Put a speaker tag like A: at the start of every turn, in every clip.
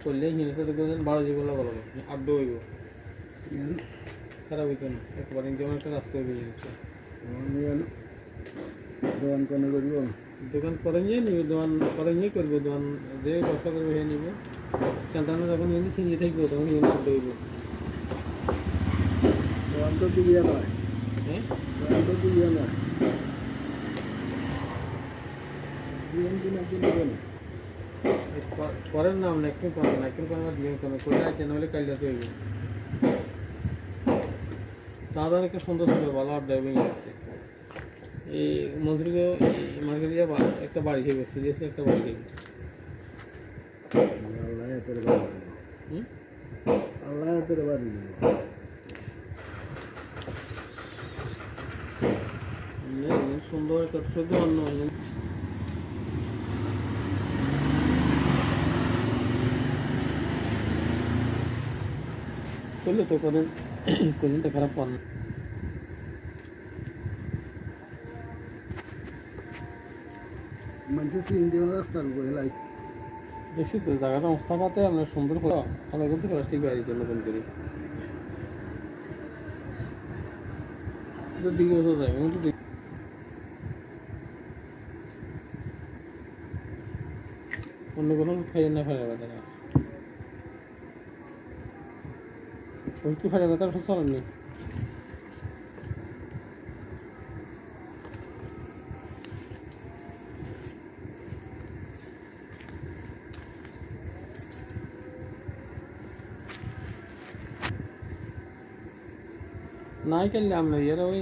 A: করলে হিনে সাথে করে বারো যেগুলো বলো আড্ডা হইব খারাপ হইতো না একবার যেমন একটা রাস্তা হইবে
B: দোকান কোনে করব
A: দোকান করে নিয়ে নিবে দোকান করে নিয়ে করবো দোকান যে ব্যবসা করবে হয়ে নিবে সন্তান যখন কিন্তু চিনিয়ে থাকবো তখন হিনে আড্ডা হইব
B: দোকান তো দিয়ে নয়
A: হ্যাঁ
B: দোকান তো দিয়ে নয় বিএন কিনা কিনে বলে
A: পরের নাম না একটু কম না একটু কম দিয়ে কমে কোথায় আছে নাহলে কালিয়া তো হইব সাধারণ একটা সুন্দর সুন্দর ভালো আড্ডা হইবে এই মজুরিকে মার্কেটে একটা বাড়ি খেয়ে সিরিয়াসলি একটা বাড়ি খেয়ে
B: আল্লাহ তোর বাড়ি আল্লাহ তোর বাড়ি
A: সুন্দর একটা শুধু অন্য চললে তো কোনদিন তো খারাপ পান
B: মানুষের সিএনজি রাস্তার উপর হেলাই
A: দেখছি তো জায়গাটা অবস্থাপাতে আমরা সুন্দর করে ভালো করতে প্লাস্টিক বাইরে জন্য নতুন করি দিকে বসে যায় অন্য কোনো খাইয়ে না ফেলে ব্যথা না ওই কি ফেলে ব্যথা ওষুধ চলেননি নাই খেললে আমরা এরা ওই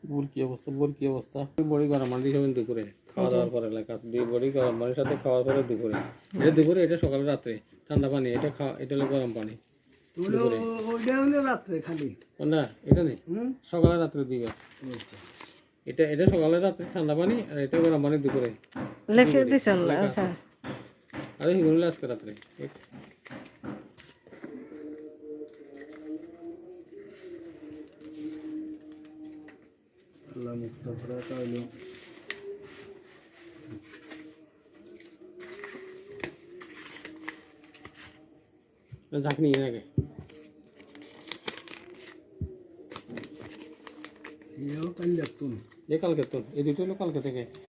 A: বোর কি অবস্থা বড়ি গরম পানি দিয়েছেন দুপুরে খাওয়া দাওয়ার পরে এলাকা বড়ি গরম পানির সাথে খাওয়ার পরে দুপুরে এটা দুপুরে এটা সকালে রাত্রে ঠান্ডা পানি এটা এটা হলো গরম পানি
B: রাত্রে খালি
A: না এটা নেই সকালে রাত্রে দিবে এটা এটা সকালে রাত্রে ঠান্ডা পানি আর এটা গরম পানি দুপুরে
C: লিখে দিছেন স্যার
A: আরে হিগুলো আজকে রাত্রে
B: আল্লাহ মুক্ত করে তাহলে
A: ঝাঁকনি নাকি
B: এও কাল যাতুন
A: কালকে তো এই দুটো হলো কালকে থেকে